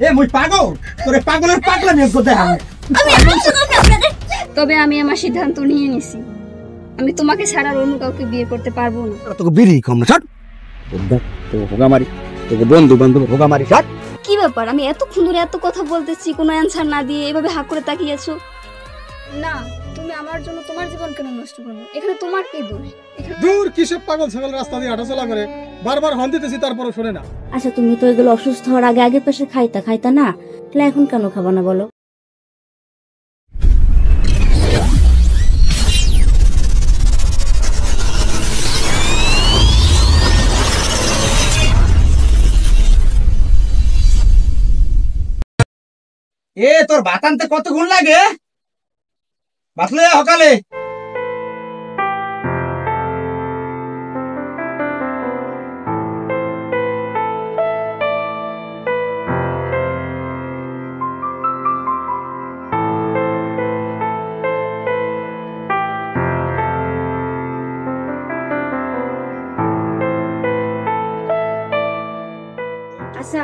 এ মুই পাগল তোরে পাগলের পাগলা নিয়ে কোথায় আমি তবে আমি আমার সিদ্ধান্ত নিয়ে নিছি আমি তোমাকে ছাড়া অন্য কাউকে বিয়ে করতে পারবো না। তোকে বিড়ি কম না ছাড় তো হোগা মারি তোকে বন্ধু বান্ধব হোগা মারি ছাড়। কি ব্যাপার আমি এতক্ষণ ধরে এত কথা বলতেছি কোনো অ্যানসার না দিয়ে এভাবে হাত করে তাকিয়েছো? না তুমি আমার জন্য তোমার জীবন কেন নষ্ট করবে? এখানে তোমার কি দোষ? দূর কিসব পাগল ছাগল রাস্তা দিয়ে হাঁটাচলা করে বারবার হর্ন দিতেছি তারপরে শুনে না। আচ্ছা তুমি তো এগুলো অসুস্থ হওয়ার আগে আগে পেশে খাইতা না, তাহলে এখন কেন খাবা না বলো? এ তোর ভাত আনতে কতক্ষণ লাগে? বাতলে সকালে আচ্ছা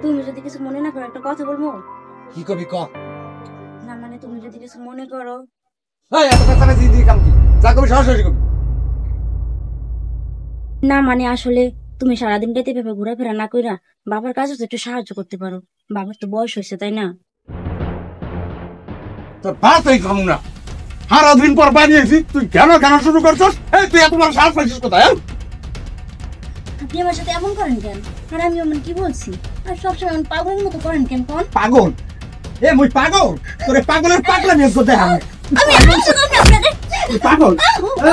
তুমি যদি কিছু মনে না করো একটা কথা বলবো? কি কবি ক না মানে তুমি যদি কিছু মনে করো। এত কথা না দিদি কাম কি যা কবি সরাসরি কবি। না মানে আসলে তুমি সারাদিন রাতে ভেবে ঘোরাফেরা না কইরা বাবার কাছে তো একটু সাহায্য করতে পারো, বাবার তো বয়স হয়েছে তাই না? তোর ভাতই খাম না, সারা দিন পর বানিয়েছি তুই কেন কেন শুরু করছস? এই তুই এত বড় সাহস পাইছিস কোথায়? আপনি আমার সাথে এমন করেন কেন? আর আমি এমন কি বলছি? আর সবসময় এমন পাগলের মতো করেন কেন? কোন পাগল? এ মুই পাগল তোরে পাগলের পাগলা নিয়ে কোথায় আমি পাগল?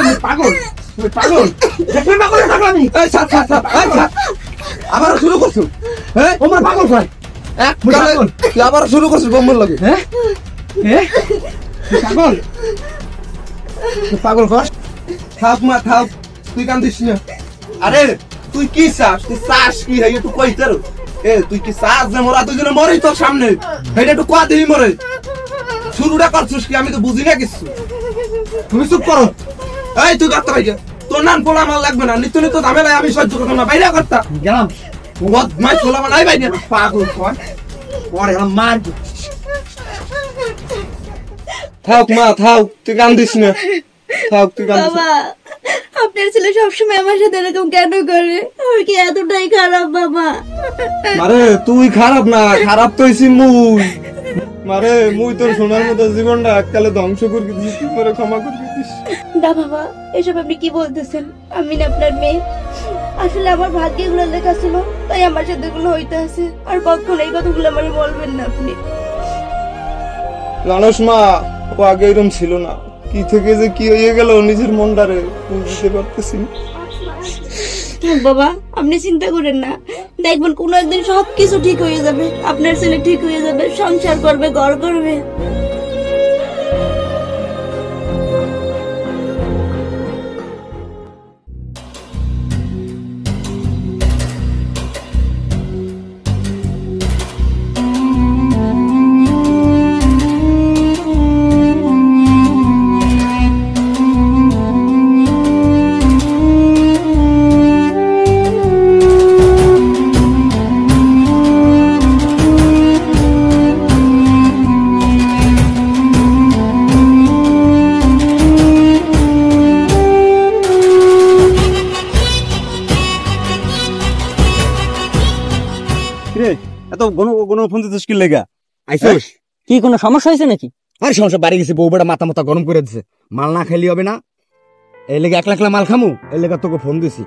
মুই পাগল মুই পাগল দেখলি পাগলের পাগলামি। এই সাত সাত সাত আবার শুরু করছো? হ্যাঁ ওমর পাগল ভাই এক পাগল তুই আবার শুরু করছিস বম্বল লাগে। হ্যাঁ পাগল তুই পাগল কর। থাপ মা থাপ তুই কান্দিস না। আরে তুই কি চাস? তুই চাস কি হয় একটু কইতে রো। এ তুই কি চাস যে মোরা দুজনে মরি তোর সামনে? এটা একটু কোয়া দিবি মরে শুরুটা করছিস কি? আমি তো বুঝি না কিছু। তুমি চুপ করো। এই তুই কাটতে পাই তোর নাম পোলা আমার লাগবে না, নিত্য নিত্য ঝামেলায় আমি সহ্য করতাম না, বাইরে করতাম গেলাম মাছ পোলা আমার নাই বাইরে। পাগল কয় পরে মার। থাক মা থাক তুই কান্দিস না, থাক তুই কান্দিস না। আপনার ছেলে সবসময় আমার সাথে এরকম কেন করে? আমি কি এতটাই খারাপ বাবা? মারে তুই খারাপ না, খারাপ তো হইছি মুই। মারে মুই তোর সোনার মতো জীবনটা এককালে ধ্বংস করে দিস, তুই পরে ক্ষমা করে দিস না বাবা, এসব আপনি কি বলতেছেন? আমি না আপনার মেয়ে, আসলে আমার ভাগ্যে এগুলো লেখা ছিল তাই আমার সাথে এগুলো হইতে আছে। আর কখনো এই কথাগুলো আমার বলবেন না আপনি। জানোস মা ও আগে এরকম ছিল না, কি থেকে যে কি হয়ে গেল নিজের মনটারে বুঝতে পারতেছি না। বাবা আপনি চিন্তা করেন না, দেখবেন কোনো একদিন সবকিছু ঠিক হয়ে যাবে, আপনার ছেলে ঠিক হয়ে যাবে, সংসার করবে, ঘর করবে। এত গণ ফোন দিতে কি লেগা আইছিস? কি কোনো সমস্যা হয়েছে নাকি? আর সমস্যা বাড়ি গেছে, বউ বেটা মাথা গরম করে দিছে, মাল না খাইলে হবে না। এই লেগে একলা একলা মাল খামু, এই লেগে তোকে ফোন দিছি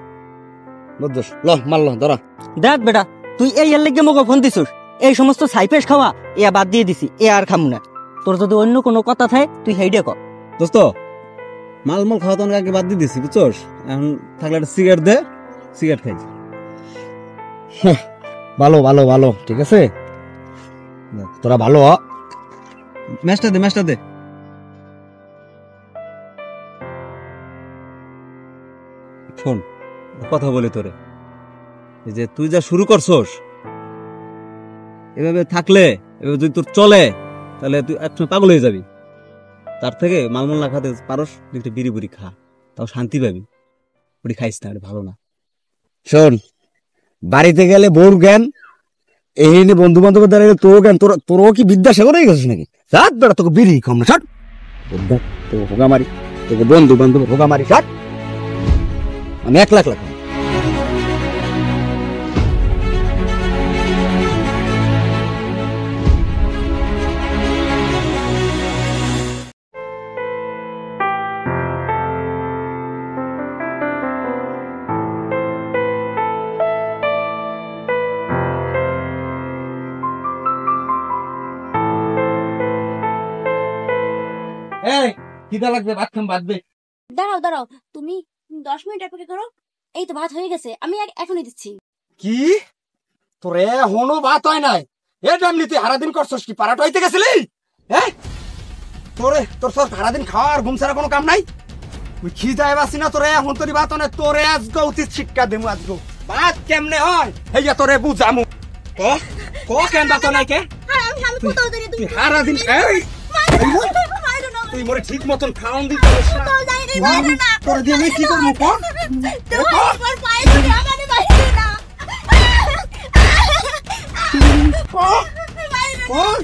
বুঝছস। ল মাল ল ধরা। দেখ বেটা তুই এই এর লেগে মোকে ফোন দিছিস, এই সমস্ত সাইফেস খাওয়া ইয়া বাদ দিয়ে দিছি, এ আর খামু না। তোর যদি অন্য কোনো কথা থাকে তুই সেইটা কর। দোস্ত মাল মাল খাওয়া তো অনেক আগে বাদ দিয়ে দিছি বুঝছস, এখন থাকলে একটা সিগারেট দে, সিগারেট খাই। ভালো ভালো ভালো ঠিক আছে, তোরা ভালো হ। ম্যাচটা দে, ম্যাচটা দে। শোন কথা বলি তোরে, এই যে তুই যা শুরু করছস এভাবে থাকলে, এভাবে যদি তোর চলে তাহলে তুই একসময় পাগল হয়ে যাবি। তার থেকে মালমল না খাতে পারস একটা বিড়ি বুড়ি খা, তাও শান্তি পাবি। ওটি খাইস না, ভালো না। শোন বাড়িতে গেলে বউর জ্ঞান, এই নে বন্ধু বান্ধবের দ্বারা তো কেন তোরও কি বিদ্যাসাগর হয়ে গেছিস নাকি? রাত বেড়া তোকে বিড়ি কম না ছাড়, তোকে হোগা মারি, তোকে বন্ধু বান্ধব হোগা মারি ছাড়। আমি 1 লাখ লাখ খিদা লাগবে, ভাত খাম, বাঁধবে। দাঁড়াও দাঁড়াও, তুমি 10 মিনিট অপেক্ষা করো। এই তো ভাত হয়ে গেছে, আমি এখনই দিচ্ছি। কি তোর এখনো ভাত হয় নাই? এ ডামলি তুই সারাদিন করছস কি? পারাটা হইতে গেছিলি? হ্যাঁ তোর সব সারাদিন খাওয়ার ঘুম ছাড়া কোনো কাম নাই? তুই খিদায় বাসি না? তোরে এখন তোর ভাত হয় না? তোরে আজকে উচিত শিক্ষা দেবো। আজকে ভাত কেমনে হয় হেয়া তোরে বুঝামু। ক কেন ভাত নাই কে? তুই সারাদিন তুই মরে ঠিক মতন খাওয়ান দিতে তোর দিয়ে আমি কি করবো?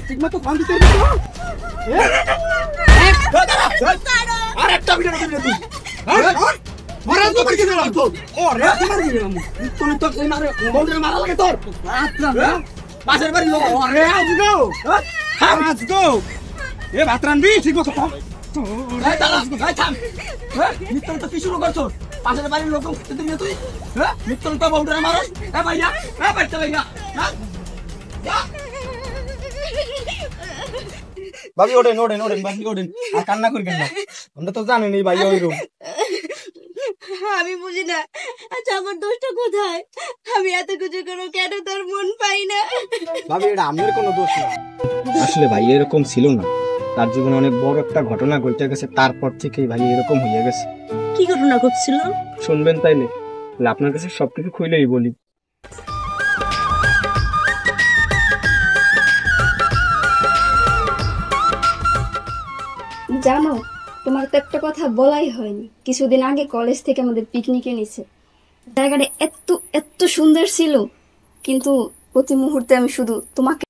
ঠিক মতো খাওয়ান দিতে আর একটা ভিডিও তুই পাশের বাড়ি এ ভাত রানবি ঠিক মতো? মিত্তন তো কি শুরু করছো? পাশের বাড়ির লোক খেতে দিবি তুই? মিত্তন তো বউটা মারস? ভাইয়া বাচ্চা ভাইয়া ভাবি ওঠেন ওঠেন ওঠেন ভাবি ওঠেন, আর কান্না করবেন না। আমরা তো জানেন এই ভাইয়া ওই রকম। আমি বুঝি না, আচ্ছা আমার দোষটা কোথায়? আমি এত কিছু করো কেন তোর মন পাই না? ভাবি এটা আমার কোনো দোষ না। আসলে ভাই এরকম ছিল না, তার জীবনে অনেক বড় একটা ঘটনা ঘটে গেছে, তারপর থেকেই ভাই এরকম হয়ে গেছে। কি ঘটনা ঘটছিল? শুনবেন তাইলে? আপনার কাছে সবকিছু খুইলেই বলি। জানো, তোমার তো একটা কথা বলাই হয়নি। কিছুদিন আগে কলেজ থেকে আমাদের পিকনিকে নিছে। জায়গাটা এত এত সুন্দর ছিল, কিন্তু প্রতি মুহূর্তে আমি শুধু তোমাকে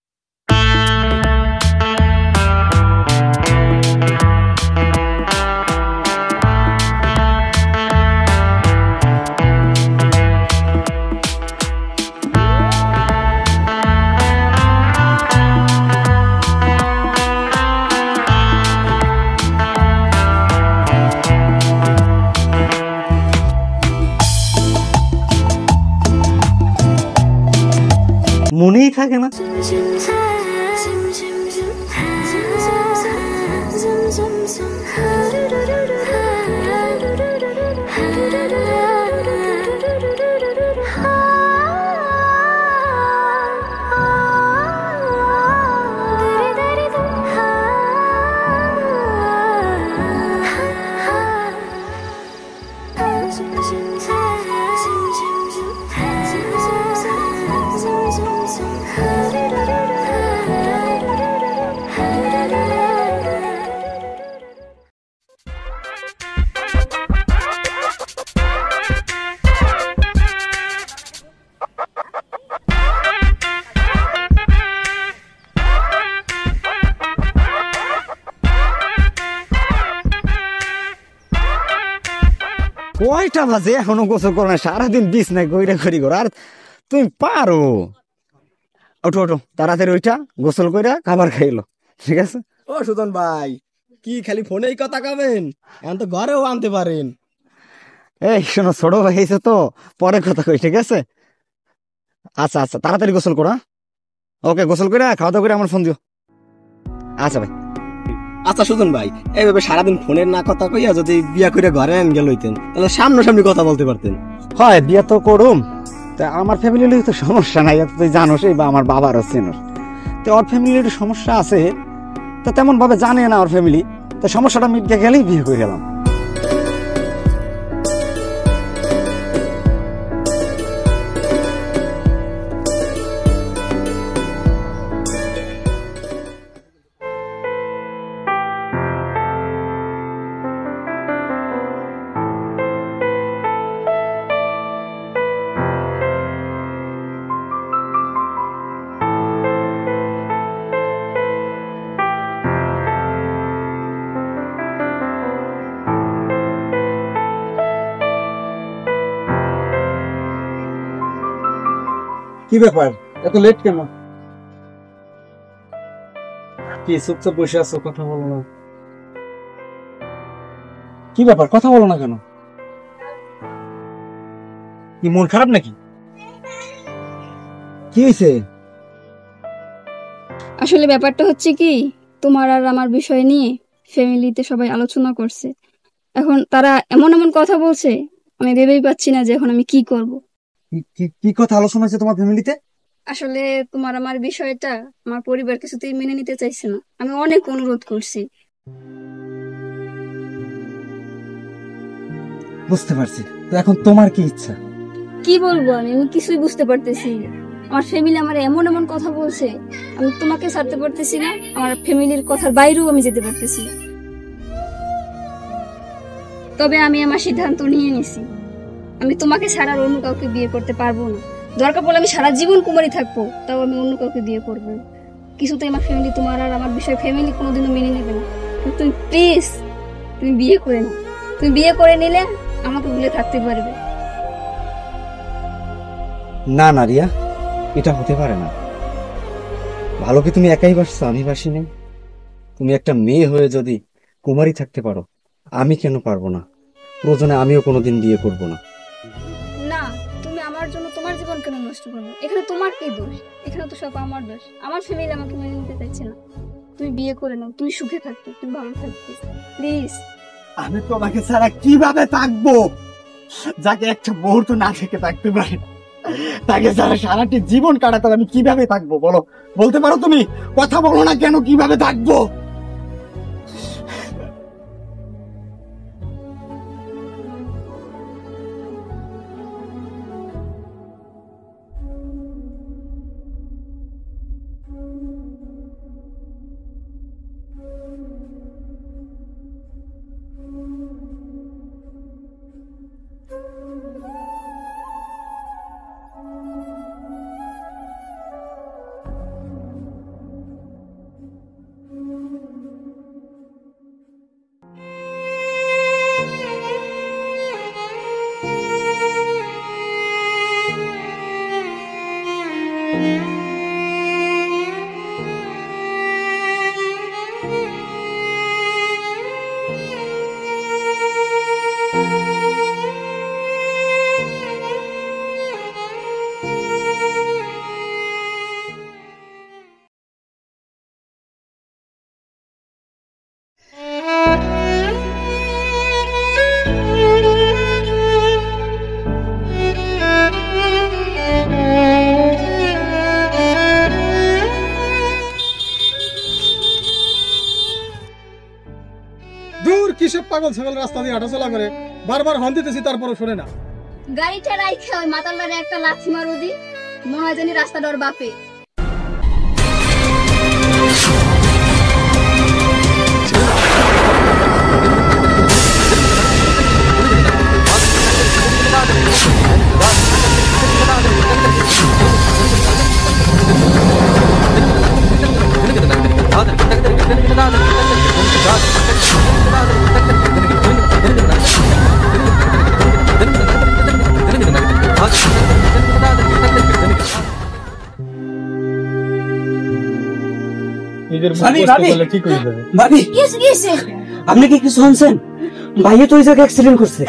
মনেই থাকে না। কয়টা বাজে এখনো গোসল করো না? সারাদিন বিছ নাই গইরা করি করো। আর তুমি পারো? ওঠো ওঠো তাড়াতাড়ি ওইটা গোসল কইরা খাবার খাইলো, ঠিক আছে? ও সুদন ভাই, কি খালি ফোনেই কথা কাবেন? এখন তো ঘরেও আনতে পারেন। এই শোনো, ছোট ভাই হয়েছে তো, পরে কথা কই, ঠিক আছে? আচ্ছা আচ্ছা, তাড়াতাড়ি গোসল করো। ওকে, গোসল করে খাওয়া দাওয়া করে আমার ফোন দিও। আচ্ছা ভাই। আচ্ছা সুদন ভাই, এইভাবে সারাদিন ফোনের না কথা কইয়া যদি বিয়া করে ঘরে আন গেল হইতেন, তাহলে সামনাসামনি কথা বলতে পারতেন। হয়, বিয়া তো করুম, তা আমার ফ্যামিলির তো সমস্যা নাই, তুই জানোস, বা আমার বাবারও চেনোস। তো ওর ফ্যামিলির সমস্যা আছে, তো তেমন ভাবে জানে না ওর ফ্যামিলি, তো সমস্যাটা মিটকে গেলেই বিয়ে করে গেলাম। কি ব্যাপার, এত লেট কেন? কি চুপচাপ বসে আছো, কথা বলো না? কি ব্যাপার, কথা বলো না কেন? কি মন খারাপ নাকি? কি হয়েছে? আসলে ব্যাপারটা হচ্ছে কি, তোমার আর আমার বিষয় নিয়ে ফ্যামিলিতে সবাই আলোচনা করছে। এখন তারা এমন এমন কথা বলছে, আমি ভেবেই পাচ্ছি না যে এখন আমি কি করব। কি কথা আলোচনা হয়েছে তোমার ফ্যামিলিতে? আসলে তোমার আমার বিষয়টা আমার পরিবার কিছুতেই মেনে নিতে চাইছে না। আমি অনেক অনুরোধ করছি। বুঝতে পারছি, তো এখন তোমার কি ইচ্ছা? কি বলবো, আমি আমি কিছুই বুঝতে পারতেছি না। আমার ফ্যামিলি আমার এমন এমন কথা বলছে, আমি তোমাকে ছাড়তে পারতেছি না, আমার ফ্যামিলির কথার বাইরেও আমি যেতে পারতেছি না। তবে আমি আমার সিদ্ধান্ত নিয়ে নিছি, আমি তোমাকে ছাড়া আর অন্য কাউকে বিয়ে করতে পারবো না। দরকার পড়লে আমি সারা জীবন কুমারী থাকবো, তাও আমি অন্য কাউকে বিয়ে করবো না। কিছুতেই আমার ফ্যামিলি, তোমার আর আমার বিষয় ফ্যামিলি কোনোদিনও মেনে নেবে না। তুমি প্লিজ, তুমি বিয়ে করে নাও। তুমি বিয়ে করে নিলে আমাকে ভুলে থাকতে পারবে। না না রিয়া, এটা হতে পারে না। ভালো কি তুমি একাই বাসছো, আমি বাসি নাই? তুমি একটা মেয়ে হয়ে যদি কুমারী থাকতে পারো, আমি কেন পারবো না? প্রয়োজনে আমিও কোনোদিন বিয়ে করব না। না, তুমি আমার জন্য তোমার জীবন কেন নষ্ট করবে? এখানে তোমার কি দোষ? এখানে তো সব আমার দোষ। আমার ফ্যামিলি আমাকে মেনে নিতে চাইছে না। তুমি বিয়ে করে নাও, তুমি সুখে থাকবে, তুমি ভালো থাকবে, প্লিজ। আমি তোমাকে ছাড়া কিভাবে থাকবো? যাকে একটা মুহূর্ত না থেকে থাকতে পারি, তাকে ছাড়া সারাটি জীবন কাটাতে আমি কিভাবে থাকবো বলো? বলতে পারো তুমি? কথা বলো না কেন, কিভাবে থাকবো? দূর, কিসব পাগল ছাগল রাস্তা দিয়ে হাঁটাচলা করে, বারবার হর্ন দিতেছি তারপরও শোনে না। গাড়িটা রাইখে ওই মাতালটারে একটা লাথি মারো দি, মনে হয় জানি রাস্তাটা ওর বাপে। ভাবি, আপনি কি কিছু শুনছেন? ভাইয়া তো ওই জায়গায় অ্যাক্সিডেন্ট করছে।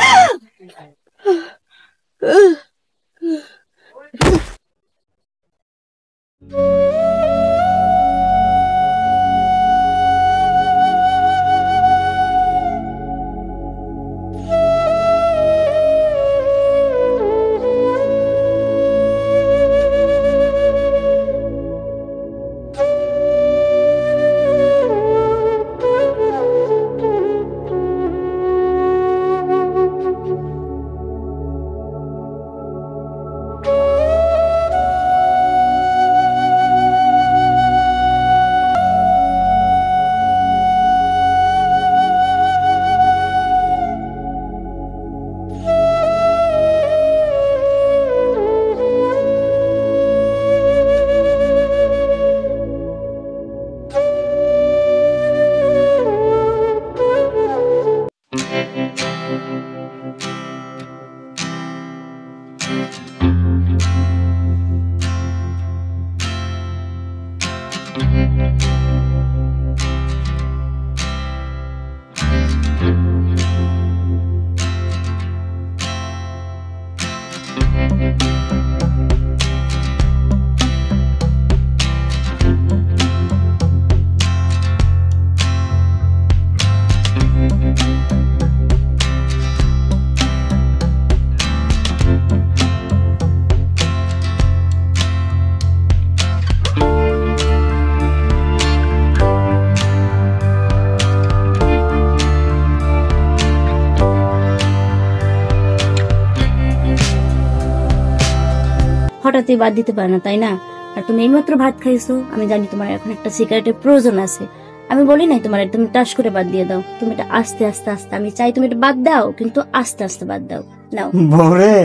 হঠাৎই বাদ দিতে পারে না, তাই না? আর তুমি এইমাত্র ভাত খাইছো, আমি জানি তোমার এখন একটা সিগারেটের প্রয়োজন আছে। আমি বলি নাই তোমার তুমি টাস করে বাদ দিয়ে দাও, তুমি এটা আস্তে আস্তে আস্তে, আমি চাই তুমি এটা বাদ দাও, কিন্তু আস্তে আস্তে বাদ দাও। নাও। বউরে,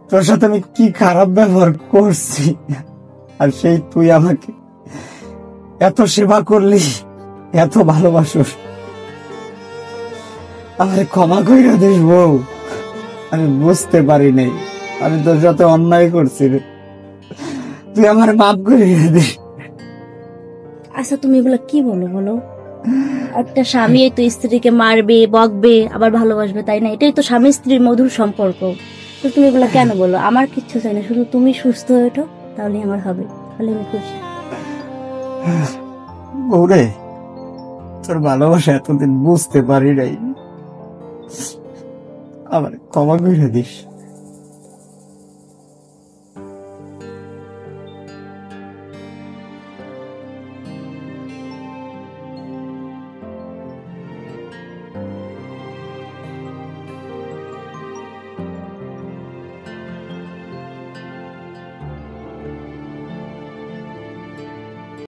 তোর সাথে আমি কি খারাপ ব্যবহার করছি, আর সেই তুই আমাকে এত সেবা করলি, এত ভালোবাসোস, আমার ক্ষমা কইরা দিস বউ। আমি বুঝতে পারি নাই আমি তোর সাথে অন্যায় করছি রে, তুই আমার মাফ করিয়ে দিস। আচ্ছা তুমি এগুলো কি বলো বলো? একটা স্বামী তো স্ত্রীকে মারবে, বকবে, আবার ভালোবাসবে, তাই না? এটাই তো স্বামী স্ত্রীর মধুর সম্পর্ক। তো তুমি এগুলো কেন বলো? আমার কিচ্ছু চাই না, শুধু তুমি সুস্থ হয়ে ওঠো, তাহলে আমার হবে, তাহলে আমি খুশি। বউরে, তোর ভালোবাসা এতদিন বুঝতে পারি নাই, আমার ক্ষমা করে দিস।